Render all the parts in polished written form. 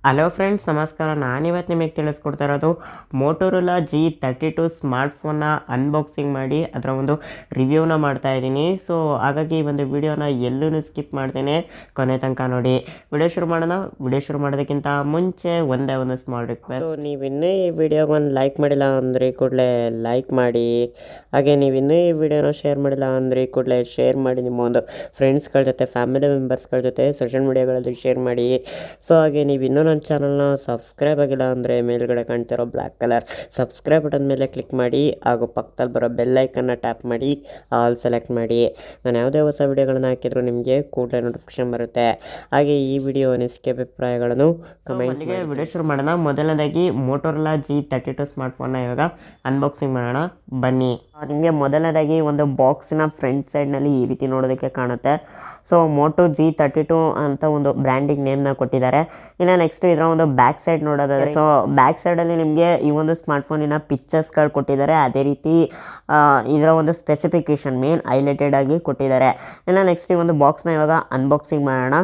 Hello friends, ನಮಸ್ಕಾರ. ನಾನಿವತ್ತು ನಿಮಗೆ ತಿಳಿಸ್ಕೊಡ್ತಾ ಇರೋದು ಮೋಟೋರೋಲಾ G32 ಸ್ಮಾರ್ಟ್ಫೋನ್ನ ಅನ್ಬಾಕ್ಸಿಂಗ್ ಮಾಡಿ ಅದರ ಒಂದು ರಿವ್ಯೂನ ಮಾಡ್ತಾ ಇದ್ದೀನಿ. ಸೊ ಹಾಗಾಗಿ ಈ ಒಂದು ವಿಡಿಯೋನ ಎಲ್ಲೂ ಸ್ಕಿಪ್ ಮಾಡ್ತೇನೆ, ಕೊನೆ ತನಕ ನೋಡಿ. ವಿಡಿಯೋ ಶುರು ಮಾಡೋಣ. ವಿಡಿಯೋ ಶುರು ಮಾಡೋದಕ್ಕಿಂತ ಮುಂಚೆ ಒಂದೇ ಒಂದು ಸ್ಮಾಲ್ ರಿಕ್ವೆಸ್ಟ್. ಸೊ ನೀವಿನ್ನೂ ಈ ವಿಡಿಯೋಗೆ ಒಂದು ಲೈಕ್ ಮಾಡಿಲ್ಲ ಅಂದರೆ ಕೂಡಲೇ ಲೈಕ್ ಮಾಡಿ. ಹಾಗೆ ನೀವಿನ್ನೂ ಈ ವಿಡಿಯೋನ ಶೇರ್ ಮಾಡಿಲ್ಲ ಅಂದರೆ ಕೂಡಲೇ ಶೇರ್ ಮಾಡಿ. ನಿಮ್ಮ ಒಂದು ಫ್ರೆಂಡ್ಸ್ಗಳ ಜೊತೆ, ಫ್ಯಾಮಿಲಿ ಮೆಂಬರ್ಸ್ಗಳ ಜೊತೆ ಸೋಷಿಯಲ್ ಮೀಡಿಯಾಗಳಲ್ಲಿ ಶೇರ್ ಮಾಡಿ. ಸೊ ಹಾಗೆ ನೀವಿನ್ನೂ ನನ್ನ ಚಾನಲ್ನ ಸಬ್ಸ್ಕ್ರೈಬ್ ಆಗಿಲ್ಲ ಅಂದರೆ ಮೇಲ್ಗಡೆ ಕಾಣ್ತಿರೋ ಬ್ಲ್ಯಾಕ್ ಕಲರ್ ಸಬ್ಸ್ಕ್ರೈಬ್ ಬಟನ್ ಮೇಲೆ ಕ್ಲಿಕ್ ಮಾಡಿ. ಹಾಗೂ ಪಕ್ಕದಲ್ಲಿ ಬರೋ ಬೆಲ್ಲೈಕನ್ನ ಟ್ಯಾಪ್ ಮಾಡಿ, ಆಲ್ ಸೆಲೆಕ್ಟ್ ಮಾಡಿ. ನಾನು ಯಾವುದೇ ಹೊಸ ವಿಡಿಯೋಗಳನ್ನ ಹಾಕಿದ್ರು ನಿಮಗೆ ಕೂಡಲೇ ನೋಟಿಫಿಕೇಶನ್ ಬರುತ್ತೆ. ಹಾಗೆ ಈ ವಿಡಿಯೋ ಅನಿಸಿಕೆ ಅಭಿಪ್ರಾಯಗಳನ್ನು ಕಮೆಂಟ್ಗೆ ವಿಡಿಯೋ ಶುರು ಮಾಡೋಣ. ಮೊದಲನೇದಾಗಿ ಮೋಟೋರೋಲಾ G32 ಸ್ಮಾರ್ಟ್ಫೋನ್ನ ಇವಾಗ ಅನ್ಬಾಕ್ಸಿಂಗ್ ಮಾಡೋಣ, ಬನ್ನಿ. ನಿಮಗೆ ಮೊದಲನೇದಾಗಿ ಒಂದು ಬಾಕ್ಸಿನ ಫ್ರಂಟ್ ಸೈಡ್ನಲ್ಲಿ ಈ ರೀತಿ ನೋಡೋದಕ್ಕೆ ಕಾಣುತ್ತೆ. ಸೊ ಮೋಟೋ G32 ಅಂತ ಒಂದು ಬ್ರ್ಯಾಂಡಿಂಗ್ ನೇಮ್ನ ಕೊಟ್ಟಿದ್ದಾರೆ. ಇನ್ನು ನೆಕ್ಸ್ಟ್ ಇದರ ಒಂದು ಬ್ಯಾಕ್ ಸೈಡ್ ನೋಡೋದಾದರೆ, ಸೊ ಬ್ಯಾಕ್ ಸೈಡಲ್ಲಿ ನಿಮಗೆ ಈ ಒಂದು ಸ್ಮಾರ್ಟ್ಫೋನಿನ ಪಿಕ್ಚರ್ಸ್ಗಳು ಕೊಟ್ಟಿದ್ದಾರೆ. ಅದೇ ರೀತಿ ಇದರ ಒಂದು ಸ್ಪೆಸಿಫಿಕೇಶನ್ ಮೇನ್ ಹೈಲೈಟೆಡ್ ಆಗಿ ಕೊಟ್ಟಿದ್ದಾರೆ. ಇನ್ನು ನೆಕ್ಸ್ಟ್ ಈ ಒಂದು ಬಾಕ್ಸ್ನ ಇವಾಗ ಅನ್ಬಾಕ್ಸಿಂಗ್ ಮಾಡೋಣ.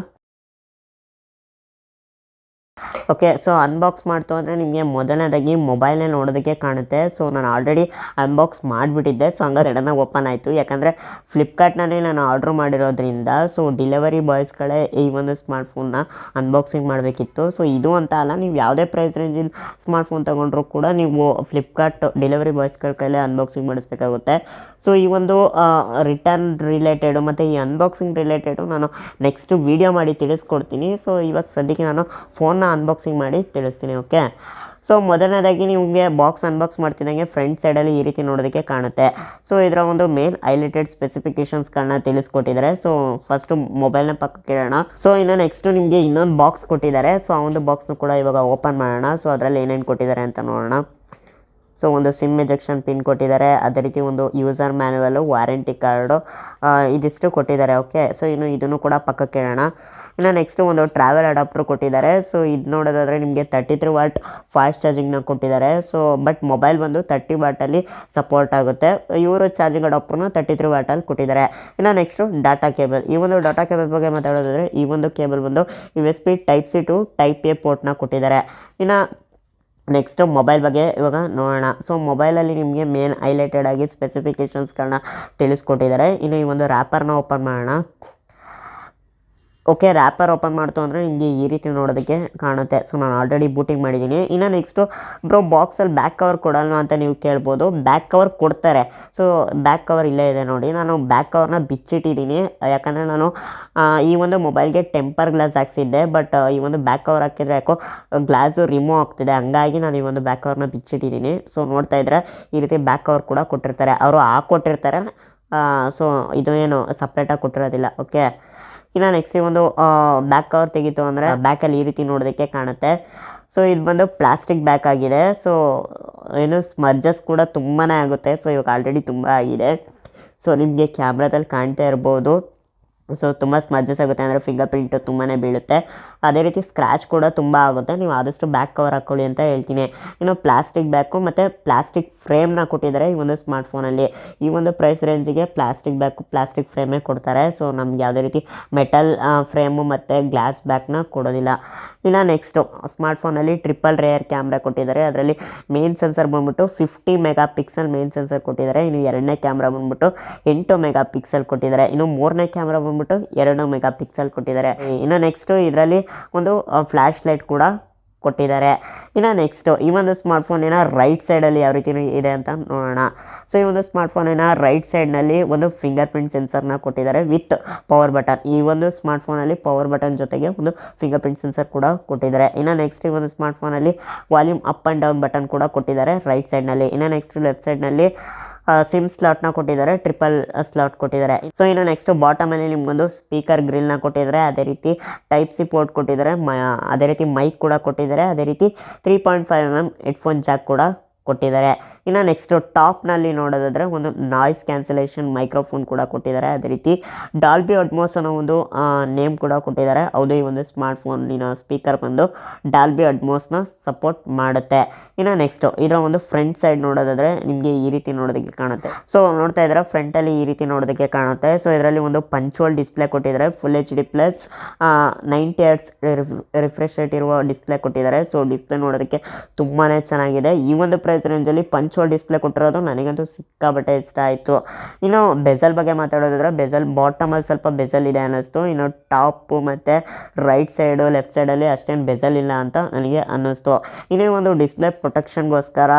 ಓಕೆ, ಸೊ ಅನ್ಬಾಕ್ಸ್ ಮಾಡ್ತು ಅಂದರೆ ನಿಮಗೆ ಮೊದಲನೇದಾಗಿ ಮೊಬೈಲ್ನೇ ನೋಡೋದಕ್ಕೆ ಕಾಣುತ್ತೆ. ಸೊ ನಾನು ಆಲ್ರೆಡಿ ಅನ್ಬಾಕ್ಸ್ ಮಾಡಿಬಿಟ್ಟಿದ್ದೆ. ಸೊ ಹಂಗಾದ್ರೆ ಸಡನ್ನಾಗಿ ಓಪನ್ ಆಯಿತು, ಯಾಕಂದರೆ ಫ್ಲಿಪ್ಕಾರ್ಟ್ನಲ್ಲಿ ನಾನು ಆರ್ಡ್ರ್ ಮಾಡಿರೋದ್ರಿಂದ ಸೊ ಡೆಲಿವರಿ ಬಾಯ್ಸ್ಗಳೇ ಈ ಒಂದು ಸ್ಮಾರ್ಟ್ಫೋನ್ನ ಅನ್ಬಾಕ್ಸಿಂಗ್ ಮಾಡಬೇಕಿತ್ತು. ಸೊ ಇದು ಅಂತ ಅಲ್ಲ, ನೀವು ಯಾವುದೇ ಪ್ರೈಸ್ ರೇಂಜಿನ ಸ್ಮಾರ್ಟ್ಫೋನ್ ತೊಗೊಂಡ್ರೂ ಕೂಡ ನೀವು ಫ್ಲಿಪ್ಕಾರ್ಟ್ ಡೆಲಿವರಿ ಬಾಯ್ಸ್ಗಳ ಕೈಲೇ ಅನ್ಬಾಕ್ಸಿಂಗ್ ಮಾಡಿಸ್ಬೇಕಾಗುತ್ತೆ. ಸೊ ಈ ಒಂದು ರಿಟರ್ನ್ ರಿಲೇಟೆಡು ಮತ್ತು ಈ ಅನ್ಬಾಕ್ಸಿಂಗ್ ರಿಲೇಟೆಡು ನಾನು ನೆಕ್ಸ್ಟ್ ವೀಡಿಯೋ ಮಾಡಿ ತಿಳಿಸ್ಕೊಡ್ತೀನಿ. ಸೊ ಇವಾಗ ಸದ್ಯಕ್ಕೆ ನಾನು ಫೋನ್ನ ಅನ್ಬಾಕ್ಸಿಂಗ್ ಮಾಡಿ ತಿಳಿಸ್ತೀನಿ. ಓಕೆ, ಸೊ ಮೊದಲನೇದಾಗಿ ನಿಮಗೆ ಬಾಕ್ಸ್ ಅನ್ಬಾಕ್ಸ್ ಮಾಡ್ತಿದ್ದಂಗೆ ಫ್ರಂಟ್ ಸೈಡಲ್ಲಿ ಈ ರೀತಿ ನೋಡೋದಕ್ಕೆ ಕಾಣುತ್ತೆ. ಸೊ ಇದರ ಒಂದು ಮೇನ್ ಹೈಲೈಟೆಡ್ ಸ್ಪೆಸಿಫಿಕೇಶನ್ಸ್ಗಳನ್ನ ತಿಳಿಸ್ಕೊಟ್ಟಿದ್ದಾರೆ. ಸೊ ಫಸ್ಟು ಮೊಬೈಲ್ನ ಪಕ್ಕಕ್ಕೆ ಇಡೋಣ. ಸೊ ಇನ್ನು ನೆಕ್ಸ್ಟು ನಿಮಗೆ ಇನ್ನೊಂದು ಬಾಕ್ಸ್ ಕೊಟ್ಟಿದ್ದಾರೆ. ಸೊ ಆ ಒಂದು ಬಾಕ್ಸ್ನು ಕೂಡ ಇವಾಗ ಓಪನ್ ಮಾಡೋಣ. ಸೊ ಅದರಲ್ಲಿ ಏನೇನು ಕೊಟ್ಟಿದ್ದಾರೆ ಅಂತ ನೋಡೋಣ. ಸೊ ಒಂದು ಸಿಮ್ ಎಜೆಕ್ಷನ್ ಪಿನ್ ಕೊಟ್ಟಿದ್ದಾರೆ, ಅದೇ ರೀತಿ ಒಂದು ಯೂಸರ್ ಮ್ಯಾನ್ಯುವಲು, ವಾರಂಟಿ ಕಾರ್ಡು, ಇದಿಷ್ಟು ಕೊಟ್ಟಿದ್ದಾರೆ. ಓಕೆ, ಸೊ ಇನ್ನು ಇದನ್ನು ಕೂಡ ಪಕ್ಕಕ್ಕೆ ಇಡೋಣ. ಇನ್ನು ನೆಕ್ಸ್ಟು ಒಂದು ಟ್ರಾವೆಲ್ ಅಡಾಪ್ಟರ್ ಕೊಟ್ಟಿದ್ದಾರೆ. ಸೊ ಇದು ನೋಡೋದಾದರೆ ನಿಮಗೆ 33 ವಾಟ್ ಫಾಸ್ಟ್ ಚಾರ್ಜಿಂಗ್ನ ಕೊಟ್ಟಿದ್ದಾರೆ. ಸೊ ಬಟ್ ಮೊಬೈಲ್ ಬಂದು 30 ವಾಟಲ್ಲಿ ಸಪೋರ್ಟ್ ಆಗುತ್ತೆ. ಇವರು ಚಾರ್ಜಿಂಗ್ ಅಡಾಪ್ಟರ್ನ 33 ವಾಟಲ್ಲಿ ಕೊಟ್ಟಿದ್ದಾರೆ. ಇನ್ನು ನೆಕ್ಸ್ಟು ಡಾಟಾ ಕೇಬಲ್. ಈ ಒಂದು ಡಾಟಾ ಕೇಬಲ್ ಬಗ್ಗೆ ಮಾತಾಡೋದಾದರೆ ಈ ಒಂದು ಕೇಬಲ್ ಬಂದು USB Type-C to Type-A ಪೋರ್ಟ್ನ ಕೊಟ್ಟಿದ್ದಾರೆ. ಇನ್ನು ನೆಕ್ಸ್ಟು ಮೊಬೈಲ್ ಬಗ್ಗೆ ಇವಾಗ ನೋಡೋಣ. ಸೊ ಮೊಬೈಲಲ್ಲಿ ನಿಮಗೆ ಮೇನ್ ಹೈಲೈಟೆಡ್ ಆಗಿ ಸ್ಪೆಸಿಫಿಕೇಷನ್ಸ್ಗಳನ್ನ ತಿಳಿಸ್ಕೊಟ್ಟಿದ್ದಾರೆ. ಇನ್ನು ಈ ಒಂದು ರ್ಯಾಪರ್ನ ಓಪನ್ ಮಾಡೋಣ. ಓಕೆ, ರ್ಯಾಪರ್ ಓಪನ್ ಮಾಡ್ತು ಅಂದರೆ ನಿಮಗೆ ಈ ರೀತಿ ನೋಡೋದಕ್ಕೆ ಕಾಣುತ್ತೆ. ಸೊ ನಾನು ಆಲ್ರೆಡಿ ಬೂಟಿಂಗ್ ಮಾಡಿದ್ದೀನಿ. ಇನ್ನು ನೆಕ್ಸ್ಟು ಬ್ರೋ ಬಾಕ್ಸಲ್ಲಿ ಬ್ಯಾಕ್ ಕವರ್ ಕೊಡಲ್ವ ಅಂತ ನೀವು ಕೇಳ್ಬೋದು. ಬ್ಯಾಕ್ ಕವರ್ ಕೊಡ್ತಾರೆ. ಸೊ ಬ್ಯಾಕ್ ಕವರ್ ಇಲ್ಲೇ ಇದೆ ನೋಡಿ. ನಾನು ಬ್ಯಾಕ್ ಕವರ್ನ ಬಿಚ್ಚಿಟ್ಟಿದ್ದೀನಿ, ಯಾಕಂದರೆ ನಾನು ಈ ಒಂದು ಮೊಬೈಲ್ಗೆ ಟೆಂಪರ್ ಗ್ಲಾಸ್ ಹಾಕ್ಸಿದ್ದೆ. ಬಟ್ ಈ ಒಂದು ಬ್ಯಾಕ್ ಕವರ್ ಹಾಕಿದರೆ ಯಾಕೋ ಗ್ಲಾಸು ರಿಮೂವ್ ಆಗ್ತಿದೆ, ಹಂಗಾಗಿ ನಾನು ಈ ಒಂದು ಬ್ಯಾಕ್ ಕವರ್ನ ಬಿಚ್ಚಿಟ್ಟಿದ್ದೀನಿ. ಸೊ ನೋಡ್ತಾ ಇದ್ದರೆ ಈ ರೀತಿ ಬ್ಯಾಕ್ ಕವರ್ ಕೂಡ ಕೊಟ್ಟಿರ್ತಾರೆ, ಅವರು ಹಾಕ್ಕೊಟ್ಟಿರ್ತಾರೆ. ಸೊ ಇದು ಏನು ಸಪ್ರೇಟಾಗಿ ಕೊಟ್ಟಿರೋದಿಲ್ಲ. ಓಕೆ, ಇನ್ನು ನೆಕ್ಸ್ಟ್ ಈ ಒಂದು ಬ್ಯಾಕ್ ಕವರ್ ತೆಗಿತು ಅಂದರೆ ಬ್ಯಾಕಲ್ಲಿ ಈ ರೀತಿ ನೋಡೋದಕ್ಕೆ ಕಾಣುತ್ತೆ. ಸೊ ಇದು ಬಂದು ಪ್ಲಾಸ್ಟಿಕ್ ಬ್ಯಾಕ್ ಆಗಿದೆ. ಸೊ ಏನು ಸ್ಮರ್ಜಸ್ ಕೂಡ ತುಂಬಾ ಆಗುತ್ತೆ. ಸೊ ಇವಾಗ ಆಲ್ರೆಡಿ ತುಂಬ ಆಗಿದೆ. ಸೊ ನಿಮಗೆ ಕ್ಯಾಮ್ರಾದಲ್ಲಿ ಕಾಣ್ತಾ ಇರ್ಬೋದು. ಸೊ ತುಂಬ ಸ್ಮರ್ಜಸ್ ಆಗುತ್ತೆ, ಅಂದರೆ ಫಿಂಗರ್ ಪ್ರಿಂಟು ತುಂಬಾ ಬೀಳುತ್ತೆ. ಅದೇ ರೀತಿ ಸ್ಕ್ರ್ಯಾಚ್ ಕೂಡ ತುಂಬ ಆಗುತ್ತೆ. ನೀವು ಆದಷ್ಟು ಬ್ಯಾಕ್ ಕವರ್ ಹಾಕ್ಕೊಳ್ಳಿ ಅಂತ ಹೇಳ್ತೀನಿ. ಇನ್ನು ಪ್ಲಾಸ್ಟಿಕ್ ಬ್ಯಾಕು ಮತ್ತು ಪ್ಲಾಸ್ಟಿಕ್ ಫ್ರೇಮ್ನ ಕೊಟ್ಟಿದ್ದಾರೆ ಈ ಒಂದು ಸ್ಮಾರ್ಟ್ಫೋನಲ್ಲಿ. ಈ ಒಂದು ಪ್ರೈಸ್ ರೇಂಜಿಗೆ ಪ್ಲಾಸ್ಟಿಕ್ ಬ್ಯಾಕು, ಪ್ಲಾಸ್ಟಿಕ್ ಫ್ರೇಮೇ ಕೊಡ್ತಾರೆ. ಸೊ ನಮ್ಗೆ ಯಾವುದೇ ರೀತಿ ಮೆಟಲ್ ಫ್ರೇಮು ಮತ್ತು ಗ್ಲಾಸ್ ಬ್ಯಾಕ್ನ ಕೊಡೋದಿಲ್ಲ. ಇನ್ನು ನೆಕ್ಸ್ಟು ಸ್ಮಾರ್ಟ್ಫೋನಲ್ಲಿ ಟ್ರಿಪಲ್ ರೇಯರ್ ಕ್ಯಾಮ್ರಾ ಕೊಟ್ಟಿದ್ದಾರೆ. ಅದರಲ್ಲಿ ಮೇನ್ ಸೆನ್ಸರ್ ಬಂದ್ಬಿಟ್ಟು 50 ಮೆಗಾ ಪಿಕ್ಸೆಲ್ ಮೇನ್ ಸೆನ್ಸರ್ ಕೊಟ್ಟಿದ್ದಾರೆ. ಇನ್ನು ಎರಡನೇ ಕ್ಯಾಮ್ರಾ ಬಂದ್ಬಿಟ್ಟು 8 ಮೆಗಾ ಪಿಕ್ಸೆಲ್ ಕೊಟ್ಟಿದ್ದಾರೆ. ಇನ್ನು ಮೂರನೇ ಕ್ಯಾಮ್ರಾ ಬಂದ್ಬಿಟ್ಟು 2 ಮೆಗಾ ಪಿಕ್ಸೆಲ್ ಕೊಟ್ಟಿದ್ದಾರೆ. ಇನ್ನು ನೆಕ್ಸ್ಟು ಇದರಲ್ಲಿ ಒಂದು ಫ್ಲ್ಯಾಶ್ ಲೈಟ್ ಕೂಡ ಕೊಟ್ಟಿದ್ದಾರೆ. ಇನ್ನು ನೆಕ್ಸ್ಟು ಈ ಒಂದು ಸ್ಮಾರ್ಟ್ಫೋನಿನ ರೈಟ್ ಸೈಡಲ್ಲಿ ಯಾವ ರೀತಿ ಇದೆ ಅಂತ ನೋಡೋಣ. ಸೊ ಈ ಒಂದು ಸ್ಮಾರ್ಟ್ಫೋನಿನ ರೈಟ್ ಸೈಡ್ನಲ್ಲಿ ಒಂದು ಫಿಂಗರ್ ಪ್ರಿಂಟ್ ಸೆನ್ಸರ್ನ ಕೊಟ್ಟಿದ್ದಾರೆ ವಿತ್ ಪವರ್ ಬಟನ್. ಈ ಒಂದು ಸ್ಮಾರ್ಟ್ಫೋನಲ್ಲಿ ಪವರ್ ಬಟನ್ ಜೊತೆಗೆ ಒಂದು ಫಿಂಗರ್ ಪ್ರಿಂಟ್ ಸೆನ್ಸರ್ ಕೂಡ ಕೊಟ್ಟಿದ್ದಾರೆ. ಇನ್ನು ನೆಕ್ಸ್ಟ್ ಈ ಒಂದು ಸ್ಮಾರ್ಟ್ಫೋನಲ್ಲಿ volume up and down button ಕೂಡ ಕೊಟ್ಟಿದ್ದಾರೆ ರೈಟ್ ಸೈಡ್ನಲ್ಲಿ. ಇನ್ನು ನೆಕ್ಸ್ಟ್ ಲೆಫ್ಟ್ ಸೈಡ್ನಲ್ಲಿ ಸಿಮ್ ಸ್ಲಾಟ್ನ ಕೊಟ್ಟಿದ್ದಾರೆ, ಟ್ರಿಪಲ್ ಸ್ಲಾಟ್ ಕೊಟ್ಟಿದ್ದಾರೆ. ಸೊ ಇನ್ನು ನೆಕ್ಸ್ಟ್ ಬಾಟಮಲ್ಲಿ ನಿಮಗೊಂದು ಸ್ಪೀಕರ್ ಗ್ರಿಲ್ನ ಕೊಟ್ಟಿದ್ದಾರೆ, ಅದೇ ರೀತಿ Type-C ಪೋರ್ಟ್ ಕೊಟ್ಟಿದ್ದಾರೆ, ಅದೇ ರೀತಿ ಮೈಕ್ ಕೂಡ ಕೊಟ್ಟಿದ್ದಾರೆ, ಅದೇ ರೀತಿ 3.5mm ಹೆಡ್ಫೋನ್ ಜಾಕ್ ಕೂಡ ಕೊಟ್ಟಿದ್ದಾರೆ. ಇನ್ನು ನೆಕ್ಸ್ಟು ಟಾಪ್ನಲ್ಲಿ ನೋಡೋದಾದರೆ ಒಂದು ನಾಯ್ಸ್ ಕ್ಯಾನ್ಸಲೇಷನ್ ಮೈಕ್ರೋಫೋನ್ ಕೂಡ ಕೊಟ್ಟಿದ್ದಾರೆ. ಅದೇ ರೀತಿ ಡಾಲ್ಬಿ ಅಟ್ಮೋಸ್ ಅನ್ನೋ ಒಂದು ನೇಮ್ ಕೂಡ ಕೊಟ್ಟಿದ್ದಾರೆ. ಹೌದು, ಈ ಒಂದು ಸ್ಮಾರ್ಟ್ಫೋನಿನ ಸ್ಪೀಕರ್ ಬಂದು ಡಾಲ್ಬಿ ಅಟ್ಮೋಸ್ನ ಸಪೋರ್ಟ್ ಮಾಡುತ್ತೆ. ಇನ್ನು ನೆಕ್ಸ್ಟು ಇದರ ಒಂದು ಫ್ರಂಟ್ ಸೈಡ್ ನೋಡೋದಾದರೆ ನಿಮಗೆ ಈ ರೀತಿ ನೋಡೋದಕ್ಕೆ ಕಾಣುತ್ತೆ. ಸೊ ನೋಡ್ತಾ ಇದ್ದಾರೆ ಫ್ರಂಟಲ್ಲಿ ಈ ರೀತಿ ನೋಡೋದಕ್ಕೆ ಕಾಣುತ್ತೆ. ಸೊ ಇದರಲ್ಲಿ ಒಂದು ಪಂಚೋಲ್ ಡಿಸ್ಪ್ಲೇ ಕೊಟ್ಟಿದ್ದಾರೆ. Full HD plus 90 Hz refresh rate ಇರುವ ಡಿಸ್ಪ್ಲೇ ಕೊಟ್ಟಿದ್ದಾರೆ. ಸೊ ಡಿಸ್ಪ್ಲೇ ನೋಡೋದಕ್ಕೆ ತುಂಬಾ ಚೆನ್ನಾಗಿದೆ. ಈ ಒಂದು ಪ್ರೈಸ್ ರೇಂಜಲ್ಲಿ ಪಂಚೋಲ್ ಡಿಸ್ಪ್ಲೇ ಕೊಟ್ಟಿರೋದು ನನಗಂತೂ ಸಿಕ್ಕಾಬಟ್ಟೆ ಇಷ್ಟ ಆಯಿತು. ಇನ್ನು ಬೆಜಲ್ ಬಗ್ಗೆ ಮಾತಾಡೋದಾದ್ರೆ ಬೆಜಲ್ ಬಾಟಮಲ್ಲಿ ಸ್ವಲ್ಪ ಬೆಜಲ್ ಇದೆ ಅನ್ನಿಸ್ತು. ಇನ್ನು ಟಾಪು ಮತ್ತು ರೈಟ್ ಸೈಡು ಲೆಫ್ಟ್ ಸೈಡಲ್ಲಿ ಅಷ್ಟೇನು ಬೆಜಲ್ ಇಲ್ಲ ಅಂತ ನನಗೆ ಅನ್ನಿಸ್ತು. ಇನ್ನೇ ಒಂದು ಡಿಸ್ಪ್ಲೇ ಪ್ರೊಟೆಕ್ಷನ್ಗೋಸ್ಕರ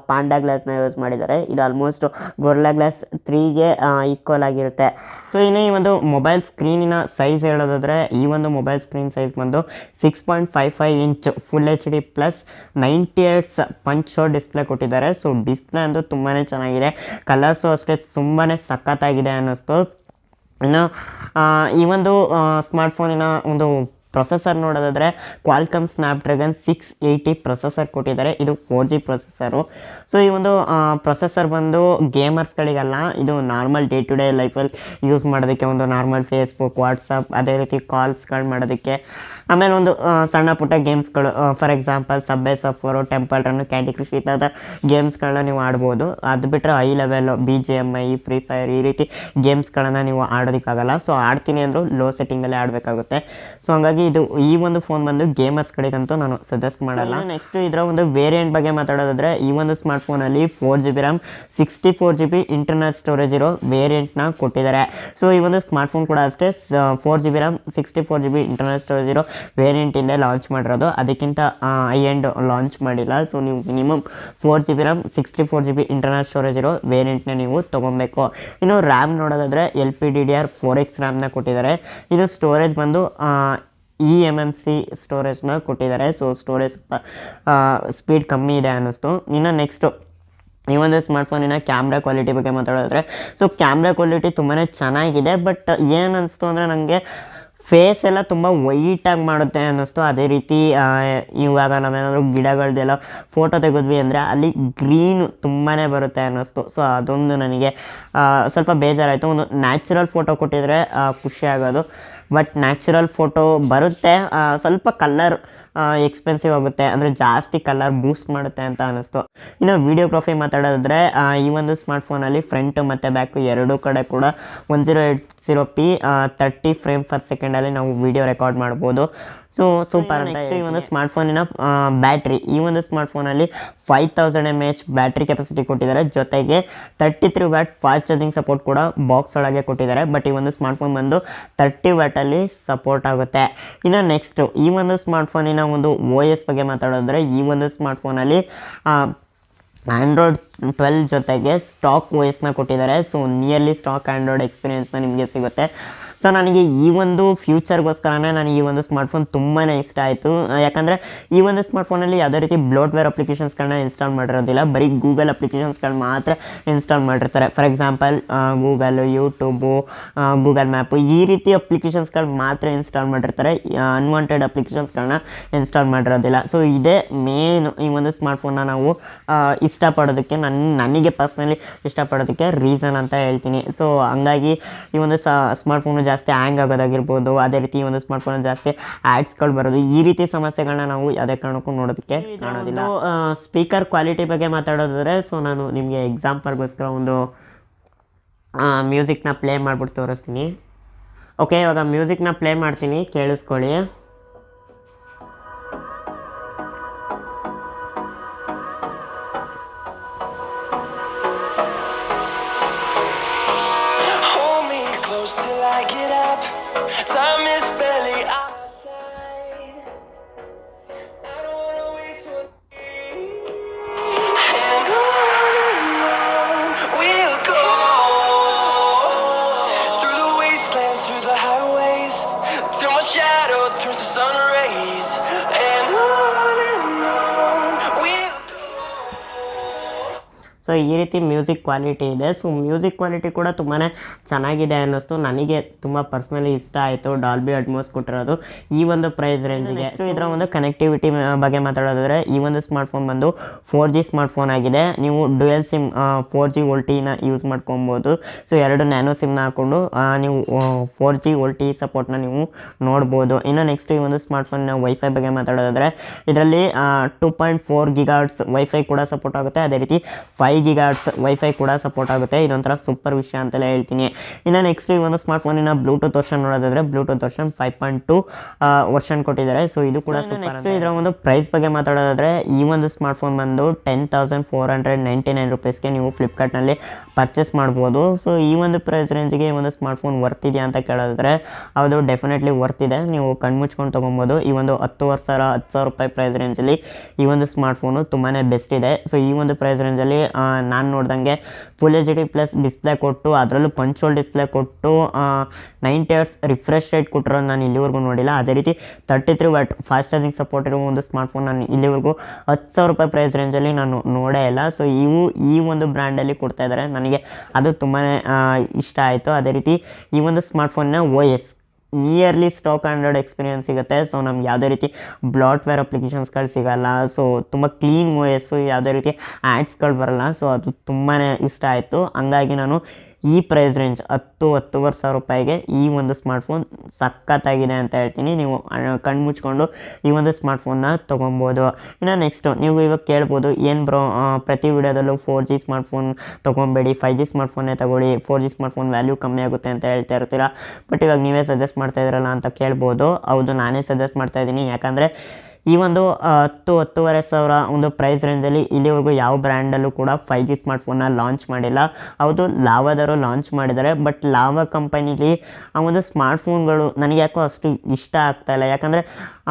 ಪಾಂಡಾ ಗ್ಲಾಸ್ನ ಯೂಸ್ ಮಾಡಿದ್ದಾರೆ. ಇದು ಆಲ್ಮೋಸ್ಟ್ ಗೊರಿಲ್ಲಾ ಗ್ಲಾಸ್ 3ಗೆ ಈಕ್ವಲ್ ಆಗಿರುತ್ತೆ. ಸೊ ಇನ್ನು ಈ ಒಂದು ಮೊಬೈಲ್ ಸ್ಕ್ರೀನಿನ ಸೈಜ್ ಹೇಳೋದಾದರೆ ಈ ಒಂದು ಮೊಬೈಲ್ ಸ್ಕ್ರೀನ್ ಸೈಜ್ ಬಂದು 6.55 inch full HD plus 90 Hz punch show display ಕೊಟ್ಟಿದ್ದಾರೆ. ಸೊ ಡಿಸ್ಪ್ಲೇ ಅಂತೂ ತುಂಬಾ ಚೆನ್ನಾಗಿದೆ. ಕಲರ್ಸು ಅಷ್ಟೇ ತುಂಬಾ ಸಖತ್ತಾಗಿದೆ ಅನ್ನಿಸ್ತು. ಇನ್ನು ಈ ಒಂದು ಸ್ಮಾರ್ಟ್ಫೋನಿನ ಒಂದು ಪ್ರೊಸೆಸರ್ ನೋಡೋದಾದರೆ ಕ್ವಾಲ್ಕಮ್ ಸ್ನ್ಯಾಪ್ಡ್ರ್ಯಾಗನ್ 680 ಪ್ರೊಸೆಸರ್ ಕೊಟ್ಟಿದ್ದಾರೆ. ಇದು 4G ಪ್ರೊಸೆಸರು. ಸೊ ಈ ಒಂದು ಪ್ರೊಸೆಸರ್ ಬಂದು ಗೇಮರ್ಸ್ಗಳಿಗಲ್ಲ, ಇದು ನಾರ್ಮಲ್ ಡೇ ಟು ಡೇ ಲೈಫಲ್ಲಿ ಯೂಸ್ ಮಾಡೋದಕ್ಕೆ, ಒಂದು ನಾರ್ಮಲ್ ಫೇಸ್ಬುಕ್, ವಾಟ್ಸಪ್, ಅದೇ ರೀತಿ ಕಾಲ್ಸ್ಗಳು ಮಾಡೋದಕ್ಕೆ, ಆಮೇಲೆ ಒಂದು ಸಣ್ಣ ಪುಟ್ಟ ಗೇಮ್ಸ್ಗಳು, for example Subway Surfer, Temple Run, Candy Crush ಈ ಥರದ ಗೇಮ್ಸ್ಗಳನ್ನ ನೀವು ಆಡ್ಬೋದು. ಅದು ಬಿಟ್ಟರೆ high level BGMI, Free Fire ಈ ರೀತಿ ಗೇಮ್ಸ್ಗಳನ್ನು ನೀವು ಆಡೋದಕ್ಕಾಗಲ್ಲ. ಸೊ ಆಡ್ತೀನಿ ಅಂದರೂ ಲೋ ಸೆಟ್ಟಿಂಗಲ್ಲೇ ಆಡಬೇಕಾಗುತ್ತೆ. ಸೊ ಹಂಗಾಗಿ ಈ ಒಂದು ಫೋನ್ ಬಂದು ಗೇಮರ್ಸ್ಗಳಿಗಂತೂ ನಾನು ಸಜೆಸ್ಟ್ ಮಾಡಲ್ಲ. ನೆಕ್ಸ್ಟ್ ಇದರ ಒಂದು ವೇರಿಯಂಟ್ ಬಗ್ಗೆ ಮಾತಾಡೋದಾದರೆ ಈ ಒಂದು ಸ್ಮಾರ್ಟ್ಫೋನಲ್ಲಿ 4GB RAM 64GB internal storage ಇರೋ ವೇರಿಯಂಟ್ನ ಕೊಟ್ಟಿದ್ದಾರೆ. ಸೊ ಈ ಒಂದು ಸ್ಮಾರ್ಟ್ಫೋನ್ ಕೂಡ ಅಷ್ಟೇ 4GB RAM 64GB internal storage ಇರೋ ವೇರಿಯಂಟಿಂದ ಲಾಂಚ್ ಮಾಡಿರೋದು, ಅದಕ್ಕಿಂತ ಹೈ ಎಂಡ್ ಲಾಂಚ್ ಮಾಡಿಲ್ಲ. ಸೊ ನೀವು minimum 4GB RAM 64GB internal storage ಇರೋ ವೇರಿಯಂಟ್ನ ನೀವು ತೊಗೊಬೇಕು. ಇನ್ನು ರ್ಯಾಮ್ ನೋಡೋದಾದರೆ LPDDR4X ರ್ಯಾಮ್ನ ಕೊಟ್ಟಿದ್ದಾರೆ. ಇದು ಸ್ಟೋರೇಜ್ ಬಂದು eMMC ಸ್ಟೋರೇಜ್ನ ಕೊಟ್ಟಿದ್ದಾರೆ. ಸೊ ಸ್ಟೋರೇಜ್ ಸ್ಪೀಡ್ ಕಮ್ಮಿ ಇದೆ ಅನ್ನಿಸ್ತು. ಇನ್ನು ನೆಕ್ಸ್ಟು ಈ ಒಂದು ಸ್ಮಾರ್ಟ್ಫೋನಿನ ಕ್ಯಾಮ್ರಾ ಕ್ವಾಲಿಟಿ ಬಗ್ಗೆ ಮಾತಾಡೋದಾದರೆ ಸೊ ಕ್ಯಾಮ್ರಾ ಕ್ವಾಲಿಟಿ ತುಂಬಾ ಚೆನ್ನಾಗಿದೆ. ಬಟ್ ಏನು ಅನ್ನಿಸ್ತು ಅಂದರೆ ನನಗೆ ಫೇಸ್ ಎಲ್ಲ ತುಂಬ ವೈಟಾಗಿ ಮಾಡುತ್ತೆ ಅನ್ನಿಸ್ತು. ಅದೇ ರೀತಿ ಇವಾಗ ನಾವೇನಾದರೂ ಗಿಡಗಳದ್ದೆಲ್ಲ ಫೋಟೋ ತೆಗೆದ್ವಿ ಅಂದರೆ ಅಲ್ಲಿ ಗ್ರೀನು ತುಂಬಾ ಬರುತ್ತೆ ಅನ್ನಿಸ್ತು. ಸೊ ಅದೊಂದು ನನಗೆ ಸ್ವಲ್ಪ ಬೇಜಾರಾಯಿತು. ಒಂದು ನ್ಯಾಚುರಲ್ ಫೋಟೋ ಕೊಟ್ಟಿದ್ರೆ ಖುಷಿ ಆಗೋದು. ಬಟ್ ನ್ಯಾಚುರಲ್ ಫೋಟೋ ಬರುತ್ತೆ, ಸ್ವಲ್ಪ ಕಲರ್ ಎಕ್ಸ್ಪೆನ್ಸಿವ್ ಆಗುತ್ತೆ, ಅಂದರೆ ಜಾಸ್ತಿ ಕಲರ್ ಬೂಸ್ಟ್ ಮಾಡುತ್ತೆ ಅಂತ ಅನ್ನಿಸ್ತು. ಇನ್ನು ವೀಡಿಯೋಗ್ರಫಿ ಮಾತಾಡೋದಾದರೆ ಈ ಒಂದು ಸ್ಮಾರ್ಟ್ಫೋನಲ್ಲಿ ಫ್ರಂಟು ಮತ್ತು ಬ್ಯಾಕು ಎರಡೂ ಕಡೆ ಕೂಡ 1080p 30 ಫ್ರೇಮ್ ಪರ್ ಸೆಕೆಂಡಲ್ಲಿ ನಾವು ವೀಡಿಯೋ ರೆಕಾರ್ಡ್ ಮಾಡ್ಬೋದು. ಸೊ ಸೂಪರ್ ಅಂತ. ಈ ಒಂದು ಸ್ಮಾರ್ಟ್ಫೋನಿನ ಬ್ಯಾಟ್ರಿ, ಈ ಒಂದು ಸ್ಮಾರ್ಟ್ಫೋನಲ್ಲಿ 5000 mAh ಬ್ಯಾಟ್ರಿ ಕೆಪಾಸಿಟಿ ಕೊಟ್ಟಿದ್ದಾರೆ. ಜೊತೆಗೆ 33 ವ್ಯಾಟ್ ಫಾಸ್ಟ್ ಚಾರ್ಜಿಂಗ್ ಸಪೋರ್ಟ್ ಕೂಡ ಬಾಕ್ಸ್ ಒಳಗೆ ಕೊಟ್ಟಿದ್ದಾರೆ. ಬಟ್ ಈ ಒಂದು ಸ್ಮಾರ್ಟ್ಫೋನ್ ಬಂದು 30 ವ್ಯಾಟಲ್ಲಿ ಸಪೋರ್ಟ್ ಆಗುತ್ತೆ. ಇನ್ನು ನೆಕ್ಸ್ಟು ಈ ಒಂದು ಸ್ಮಾರ್ಟ್ಫೋನಿನ ಒಂದು OS ಬಗ್ಗೆ ಮಾತಾಡೋದ್ರೆ ಈ ಒಂದು ಸ್ಮಾರ್ಟ್ಫೋನಲ್ಲಿ ಆ್ಯಂಡ್ರಾಯ್ಡ್ 12 ಜೊತೆಗೆ ಸ್ಟಾಕ್ OSನ ಕೊಟ್ಟಿದ್ದಾರೆ. ಸೊ ನಿಯರ್ಲಿ ಸ್ಟಾಕ್ ಆ್ಯಂಡ್ರಾಯ್ಡ್ ಎಕ್ಸ್ಪೀರಿಯೆನ್ಸ್ನ ನಿಮಗೆ ಸಿಗುತ್ತೆ. ಸೊ ನನಗೆ ಈ ಒಂದು ಫ್ಯೂಚರ್ಗೋಸ್ಕರನೇ ನನಗೆ ಈ ಒಂದು ಸ್ಮಾರ್ಟ್ಫೋನ್ ತುಂಬಾ ಇಷ್ಟ ಆಯಿತು. ಯಾಕಂದರೆ ಈ ಒಂದು ಸ್ಮಾರ್ಟ್ಫೋನಲ್ಲಿ ಯಾವುದೇ ರೀತಿ ಬ್ಲೋಟ್ವೇರ್ ಅಪ್ಲಿಕೇಶನ್ಸ್ಗಳನ್ನ ಇನ್ಸ್ಟಾಲ್ ಮಾಡಿರೋದಿಲ್ಲ, ಬರೀ ಗೂಗಲ್ ಅಪ್ಲಿಕೇಶನ್ಸ್ಗಳು ಮಾತ್ರ ಇನ್ಸ್ಟಾಲ್ ಮಾಡಿರ್ತಾರೆ. For example Google, YouTube, Google map ಈ ರೀತಿ ಅಪ್ಲಿಕೇಶನ್ಸ್ಗಳು ಮಾತ್ರ ಇನ್ಸ್ಟಾಲ್ ಮಾಡಿರ್ತಾರೆ. ಅನ್ವಾಂಟೆಡ್ ಅಪ್ಲಿಕೇಶನ್ಸ್ಗಳನ್ನ ಇನ್ಸ್ಟಾಲ್ ಮಾಡಿರೋದಿಲ್ಲ. ಸೊ ಇದೇ ಮೇನ್ ಈ ಒಂದು ಸ್ಮಾರ್ಟ್ಫೋನ್ನ ನಾವು ಇಷ್ಟಪಡೋದಕ್ಕೆ, ನನಗೆ ಪರ್ಸ್ನಲಿ ಇಷ್ಟಪಡೋದಕ್ಕೆ ರೀಸನ್ ಅಂತ ಹೇಳ್ತೀನಿ. ಸೊ ಹಂಗಾಗಿ ಈ ಒಂದು ಸ್ಮಾರ್ಟ್ಫೋನು ಜಾಸ್ತಿ ಹ್ಯಾಂಗ್ ಆಗೋದಾಗಿರ್ಬೋದು, ಅದೇ ರೀತಿ ಈ ಒಂದು ಸ್ಮಾರ್ಟ್ಫೋನ್ ಜಾಸ್ತಿ ಆ್ಯಡ್ಸ್ಗಳು ಬರೋದು, ಈ ರೀತಿ ಸಮಸ್ಯೆಗಳನ್ನ ನಾವು ಯಾವುದೇ ಕಾರಣಕ್ಕೂ ನೋಡೋದಕ್ಕೆ ಕಾಣೋದಿಲ್ಲ. ಸ್ಪೀಕರ್ ಕ್ವಾಲಿಟಿ ಬಗ್ಗೆ ಮಾತಾಡೋದಾದರೆ ಸೊ ನಾನು ನಿಮಗೆ ಎಕ್ಸಾಂಪಲ್ಗೋಸ್ಕರ ಒಂದು ಮ್ಯೂಸಿಕ್ನ ಪ್ಲೇ ಮಾಡಿಬಿಟ್ಟು ತೋರಿಸ್ತೀನಿ. ಓಕೆ, ಇವಾಗ ಮ್ಯೂಸಿಕ್ನ ಪ್ಲೇ ಮಾಡ್ತೀನಿ, ಕೇಳಿಸ್ಕೊಳ್ಳಿ. Till I get up, time is barely on our side. I don't wanna waste one day. And on we'll go, through the wastelands, through the highways, till my shadow turns so ಈ ರೀತಿ music quality ಇದೆ. So music quality ಕೂಡ ತುಂಬಾ ಚೆನ್ನಾಗಿದೆ ಅನ್ನಿಸ್ತು, ನನಗೆ ತುಂಬ personally ಇಷ್ಟ ಆಯಿತು ಡಾಲ್ಬಿ ಅಟ್ಮೋಸ್ ಕೊಟ್ಟಿರೋದು ಈ ಒಂದು ಪ್ರೈಸ್ ರೇಂಜಿಗೆ. ಸೊ ಇದರ ಒಂದು ಕನೆಕ್ಟಿವಿಟಿ ಬಗ್ಗೆ ಮಾತಾಡೋದಾದರೆ ಈ ಒಂದು ಸ್ಮಾರ್ಟ್ಫೋನ್ ಬಂದು 4G ಸ್ಮಾರ್ಟ್ಫೋನ್ ಆಗಿದೆ. ನೀವು ಡ್ಯುಯಲ್ ಸಿಮ್ 4G ವೋಲ್ಟಿನ ಯೂಸ್ ಮಾಡ್ಕೊಬೋದು. ಸೊ 2 ನ್ಯಾನೋ ಸಿಮ್ನ ಹಾಕ್ಕೊಂಡು ನೀವು 4G ವೋಲ್ಟಿ ಸಪೋರ್ಟ್ನ ನೀವು ನೋಡ್ಬೋದು. ಇನ್ನು ನೆಕ್ಸ್ಟ್ ಈ ಒಂದು ಸ್ಮಾರ್ಟ್ಫೋನ್ನ ವೈಫೈ ಬಗ್ಗೆ ಮಾತಾಡೋದಾದರೆ ಇದರಲ್ಲಿ 2.4 GHz ವೈಫೈ ಕೂಡ ಸಪೋರ್ಟ್ ಆಗುತ್ತೆ, ಅದೇ ರೀತಿ 5 GHz ವೈಫೈ ಕೂಡ ಸಪೋರ್ಟ್ ಆಗುತ್ತೆ. ಇದೊಂಥರ ಸೂಪರ್ ವಿಷಯ ಅಂತಲೇ ಹೇಳ್ತೀನಿ. ಇನ್ನು ನೆಕ್ಸ್ಟ್ ಈ ಒಂದು ಸ್ಮಾರ್ಟ್ಫೋನಿನ ಬ್ಲೂಟೂತ್ ವರ್ಷನ್ ನೋಡೋದಾದರೆ ಬ್ಲೂಟೂತ್ ವರ್ಷನ್ 5.2 ವರ್ಷನ್ ಕೊಟ್ಟಿದ್ದಾರೆ. ಸೊ ಇದು ಕೂಡ ಸೂಪರ್. ನೆಕ್ಸ್ಟ್ ಇದರ ಒಂದು ಪ್ರೈಸ್ ಬಗ್ಗೆ ಮಾತಾಡೋದಾದರೆ ಈ ಒಂದು ಸ್ಮಾರ್ಟ್ಫೋನ್ ಬಂದು 10,499 ರೂಪೀಸ್ಗೆ ನೀವು ಫ್ಲಿಪ್ಕಾರ್ಟ್ನಲ್ಲಿ ಪರ್ಚೇಸ್ ಮಾಡ್ಬೋದು. ಸೊ ಈ ಒಂದು ಪ್ರೈಸ್ ರೇಂಜಿಗೆ ಈ ಒಂದು ಸ್ಮಾರ್ಟ್ಫೋನ್ ವರ್ತ್ ಇದೆಯಾ ಅಂತ ಕೇಳೋದಾದರೆ ಅದು ಡೆಫಿನೆಟ್ಲಿ ವರ್ತ್ ಇದೆ, ನೀವು ಕಣ್ಮುಚ್ಕೊಂಡು ತೊಗೊಬೋದು. ಈ ಒಂದು 10,000 ರೂಪಾಯಿ ಪ್ರೈಸ್ ರೇಂಜಲ್ಲಿ ಈ ಒಂದು ಸ್ಮಾರ್ಟ್ಫೋನು ತುಂಬಾ ಬೆಸ್ಟ್ ಇದೆ. ಸೊ ಈ ಒಂದು ಪ್ರೈಸ್ ರೇಂಜಲ್ಲಿ ನಾನು ನೋಡ್ದಂಗೆ ಫುಲ್ HD ಪ್ಲಸ್ ಡಿಸ್ಪ್ಲೇ ಕೊಟ್ಟು ಅದರಲ್ಲೂ ಪಂಚ್ ಹೋಲ್ ಡಿಸ್ಪ್ಲೇ ಕೊಟ್ಟು 90 Hz ರಿಫ್ರೆಶ್ ರೇಟ್ ಕೊಟ್ಟಿರೋದು ನಾನು ಇಲ್ಲಿವರೆಗೂ ನೋಡಿಲ್ಲ. ಅದೇ ರೀತಿ 33 ವಾಟ್ ಫಾಸ್ಟ್ ಚಾರ್ಜಿಂಗ್ ಸಪೋರ್ಟ್ ಇರೋ ಒಂದು ಸ್ಮಾರ್ಟ್ಫೋನ್ ನಾನು ಇಲ್ಲಿವರೆಗೂ 10,000 ರೂಪಾಯಿ ಪ್ರೈಸ್ ರೇಂಜಲ್ಲಿ ನಾನು ನೋಡೇ ಇಲ್ಲ. ಸೊ ಈ ಒಂದು ಬ್ರ್ಯಾಂಡಲ್ಲಿ ಕೊಡ್ತಾ ಇದ್ದಾರೆ, ನನಗೆ ಅದು ತುಂಬಾ ಇಷ್ಟ ಆಯಿತು. ಅದೇ ರೀತಿ ಈ ಒಂದು ಸ್ಮಾರ್ಟ್ಫೋನ್ನ OS nearly stock Android experience ಸಿಗುತ್ತೆ. ಸೊ ನಮ್ಗೆ ಯಾವುದೇ ರೀತಿ ಬ್ಲಾಟ್ವೇರ್ ಅಪ್ಲಿಕೇಶನ್ಸ್ಗಳು ಸಿಗೋಲ್ಲ. ಸೊ ತುಂಬ ಕ್ಲೀನ್ OS, ಯಾವುದೇ ರೀತಿ ಆ್ಯಡ್ಸ್ಗಳು ಬರೋಲ್ಲ. ಸೊ ಅದು ತುಂಬಾ ಇಷ್ಟ ಆಯಿತು. ಹಂಗಾಗಿ ನಾನು ಈ ಪ್ರೈಸ್ ರೇಂಜ್ 10,000-10,500 ರೂಪಾಯಿಗೆ ಈ ಒಂದು ಸ್ಮಾರ್ಟ್ಫೋನ್ ಸಖತ್ತಾಗಿದೆ ಅಂತ ಹೇಳ್ತೀನಿ. ನೀವು ಕಣ್ಮುಚ್ಕೊಂಡು ಈ ಒಂದು ಸ್ಮಾರ್ಟ್ಫೋನ್ನ ತೊಗೊಬೋದು. ಇನ್ನು ನೆಕ್ಸ್ಟು ನೀವು ಇವಾಗ ಕೇಳ್ಬೋದು, ಏನು ಬ್ರೋ ಪ್ರತಿ ವಿಡಿಯೋದಲ್ಲೂ 4G ಸ್ಮಾರ್ಟ್ಫೋನ್ ತೊಗೊಬೇಡಿ, 5G ಸ್ಮಾರ್ಟ್ಫೋನ್ನೇ ತೊಗೊಳ್ಳಿ, 4G ಸ್ಮಾರ್ಟ್ಫೋನ್ ವ್ಯಾಲ್ಯೂ ಕಮ್ಮಿ ಆಗುತ್ತೆ ಅಂತ ಹೇಳ್ತಾ ಇರ್ತೀರಾ. ಬಟ್ ಇವಾಗ ನೀವೇ ಸಜೆಸ್ಟ್ ಮಾಡ್ತಾ ಇದ್ದೀರಲ್ಲ ಅಂತ ಕೇಳ್ಬೋದು. ಹೌದು, ನಾನೇ ಸಜೆಸ್ಟ್ ಮಾಡ್ತಾ ಇದ್ದೀನಿ. ಯಾಕಂದರೆ ಈ ಒಂದು 10,000-10,500 ಒಂದು ಪ್ರೈಸ್ ರೇಂಜಲ್ಲಿ ಇಲ್ಲಿವರೆಗೂ ಯಾವ ಬ್ರ್ಯಾಂಡಲ್ಲೂ ಕೂಡ 5G ಸ್ಮಾರ್ಟ್ಫೋನ್ನ ಲಾಂಚ್ ಮಾಡಿಲ್ಲ. ಹೌದು, ಲಾವಾದವರು ಲಾಂಚ್ ಮಾಡಿದ್ದಾರೆ, ಬಟ್ ಲಾವಾ ಕಂಪನಿಲಿ ಆ ಒಂದು ಸ್ಮಾರ್ಟ್ಫೋನ್ಗಳು ನನಗೆ ಯಾಕೋ ಅಷ್ಟು ಇಷ್ಟ ಆಗ್ತಾಯಿಲ್ಲ. ಯಾಕಂದರೆ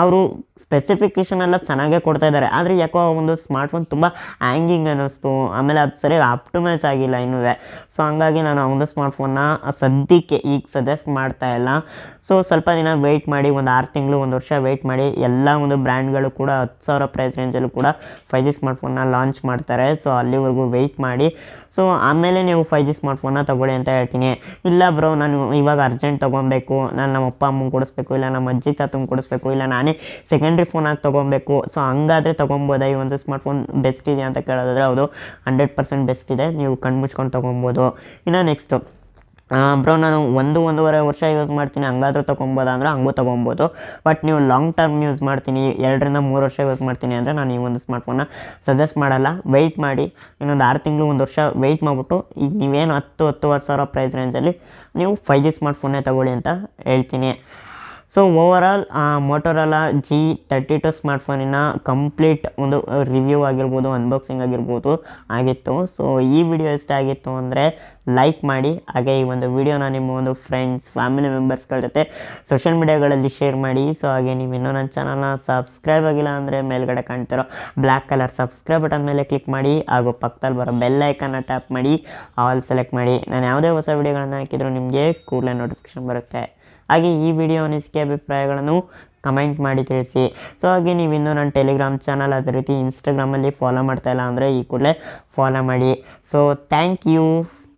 ಅವರು ಸ್ಪೆಸಿಫಿಕೇಷನ್ ಎಲ್ಲ ಚೆನ್ನಾಗೇ ಕೊಡ್ತಾ ಇದ್ದಾರೆ, ಆದರೆ ಯಾಕೋ ಒಂದು ಸ್ಮಾರ್ಟ್ಫೋನ್ ತುಂಬ ಹ್ಯಾಂಗಿಂಗ್ ಅನ್ನಿಸ್ತು. ಆಮೇಲೆ ಅದು ಸರಿಯಾಗಿ ಆಪ್ಟಿಮೈಸ್ ಆಗಿಲ್ಲ ಇನ್ನೂ. ಸೊ ಹಂಗಾಗಿ ನಾನು ಆ ಒಂದು ಸ್ಮಾರ್ಟ್ಫೋನ್ನ ಸದ್ಯಕ್ಕೆ ಈಗ ಸಜೆಸ್ಟ್ ಮಾಡ್ತಾ ಇಲ್ಲ. ಸೊ ಸ್ವಲ್ಪ ದಿನ ವೆಯ್ಟ್ ಮಾಡಿ, ಒಂದು 6 ತಿಂಗಳು 1 ವರ್ಷ ವೆಯ್ಟ್ ಮಾಡಿ. ಎಲ್ಲ ಒಂದು ಬ್ರ್ಯಾಂಡ್ಗಳು ಕೂಡ 10,000 ಪ್ರೈಸ್ ರೇಂಜಲ್ಲೂ ಕೂಡ 5G ಸ್ಮಾರ್ಟ್ಫೋನ್ನ ಲಾಂಚ್ ಮಾಡ್ತಾರೆ. ಸೊ ಅಲ್ಲಿವರೆಗೂ ವೆಯ್ಟ್ ಮಾಡಿ. ಸೊ ಆಮೇಲೆ ನೀವು 5G ಸ್ಮಾರ್ಟ್ಫೋನ್ನ ತೊಗೊಳ್ಳಿ ಅಂತ ಹೇಳ್ತೀನಿ. ಇಲ್ಲ ಬ್ರೋ, ನಾನು ಇವಾಗ ಅರ್ಜೆಂಟ್ ತೊಗೊಬೇಕು, ನಾನು ನಮ್ಮ ಅಪ್ಪ ಅಮ್ಮಂಗೆ ಕೊಡಿಸ್ಬೇಕು, ಇಲ್ಲ ನಮ್ಮ ಅಜ್ಜಿ ತಾತಂಗೆ ಕೊಡಿಸ್ಬೇಕು, ಇಲ್ಲ ನಾನೇ ಸೆಕೆಂಡ್ರಿ ಫೋನಾಗಿ ತೊಗೊಬೇಕು. ಸೊ ಹಂಗಾದರೆ ತೊಗೊಬೋದಾ ಈ ಒಂದು ಸ್ಮಾರ್ಟ್ಫೋನ್ ಬೆಸ್ಟ್ ಇದೆ ಅಂತ ಕೇಳೋದಾದರೆ ಹೌದು, 100% ಬೆಸ್ಟ್ ಇದೆ, ನೀವು ಕಣ್ಮುಚ್ಕೊಂಡು ತೊಗೊಬೋದು. ಇನ್ನು ನೆಕ್ಸ್ಟು ಬ್ರೋ ನಾನು 1-1.5 ವರ್ಷ ಯೂಸ್ ಮಾಡ್ತೀನಿ, ಹಂಗಾದ್ರೂ ತೊಗೊಬೋದಾ ಅಂದರೆ ಹಂಗೂ ತೊಗೊಬೋದು. ಬಟ್ ನೀವು ಲಾಂಗ್ ಟರ್ಮ್ ಯೂಸ್ ಮಾಡ್ತೀನಿ, 2-3 ವರ್ಷ ಯೂಸ್ ಮಾಡ್ತೀನಿ ಅಂದರೆ ನಾನು ಈ ಒಂದು ಸ್ಮಾರ್ಟ್ಫೋನ್ನ ಸಜೆಸ್ಟ್ ಮಾಡಲ್ಲ. ವೆಯ್ಟ್ ಮಾಡಿ, ಇನ್ನೊಂದು 6 ತಿಂಗಳು 1 ವರ್ಷ ವೆಯ್ಟ್ ಮಾಡಿಬಿಟ್ಟು ಈಗ ನೀವೇನು 10,000-10,500 ಪ್ರೈಸ್ ರೇಂಜಲ್ಲಿ ನೀವು 5G ಸ್ಮಾರ್ಟ್ಫೋನ್ನೇ ತೊಗೊಳ್ಳಿ ಅಂತ ಹೇಳ್ತೀನಿ. ಸೊ ಓವರಾಲ್ ಮೊಟೊರೋಲಾ G32 ಸ್ಮಾರ್ಟ್ಫೋನಿನ ಕಂಪ್ಲೀಟ್ ಒಂದು ರಿವ್ಯೂ ಆಗಿರ್ಬೋದು, ಅನ್ಬಾಕ್ಸಿಂಗ್ ಆಗಿರ್ಬೋದು ಆಗಿತ್ತು. ಸೊ ಈ ವಿಡಿಯೋ ಇಷ್ಟ ಆಗಿತ್ತು ಅಂದರೆ ಲೈಕ್ ಮಾಡಿ. ಹಾಗೆ ಈ ಒಂದು ವಿಡಿಯೋನ ನಿಮ್ಮ ಒಂದು ಫ್ರೆಂಡ್ಸ್, ಫ್ಯಾಮಿಲಿ ಮೆಂಬರ್ಸ್ಗಳ ಜೊತೆ ಸೋಷಿಯಲ್ ಮೀಡಿಯಾಗಳಲ್ಲಿ ಶೇರ್ ಮಾಡಿ. ಸೊ ಹಾಗೆ ನೀವು ಇನ್ನೂ ನನ್ನ ಚಾನಲ್ನ ಸಬ್ಸ್ಕ್ರೈಬ್ ಆಗಿಲ್ಲ ಅಂದರೆ ಮೇಲ್ಗಡೆ ಕಾಣ್ತಿರೋ ಬ್ಲ್ಯಾಕ್ ಕಲರ್ ಸಬ್ಸ್ಕ್ರೈಬ್ ಬಟನ್ ಮೇಲೆ ಕ್ಲಿಕ್ ಮಾಡಿ, ಹಾಗೂ ಪಕ್ಕದಲ್ಲಿ ಬರೋ ಬೆಲ್ ಐಕನ್ನ ಟ್ಯಾಪ್ ಮಾಡಿ, ಆಲ್ ಸೆಲೆಕ್ಟ್ ಮಾಡಿ. ನಾನು ಯಾವುದೇ ಹೊಸ ವಿಡಿಯೋಗಳನ್ನು ಹಾಕಿದರೂ ನಿಮಗೆ ಕೂಡಲೇ ನೋಟಿಫಿಕೇಶನ್ ಬರುತ್ತೆ. ಹಾಗೆ ಈ ವಿಡಿಯೋ ಅನಿಸಿಕೆ ಅಭಿಪ್ರಾಯಗಳನ್ನು ಕಮೆಂಟ್ ಮಾಡಿ ತಿಳಿಸಿ. ಸೊ ಹಾಗೆ ನೀವು ಇನ್ನೂ ನನ್ನ ಟೆಲಿಗ್ರಾಮ್ ಚಾನಲ್, ಅದೇ ರೀತಿ ಇನ್ಸ್ಟಾಗ್ರಾಮಲ್ಲಿ ಫಾಲೋ ಮಾಡ್ತಾಯಿಲ್ಲ ಅಂದರೆ ಈ ಕೂಡಲೇ ಫಾಲೋ ಮಾಡಿ. So thank you.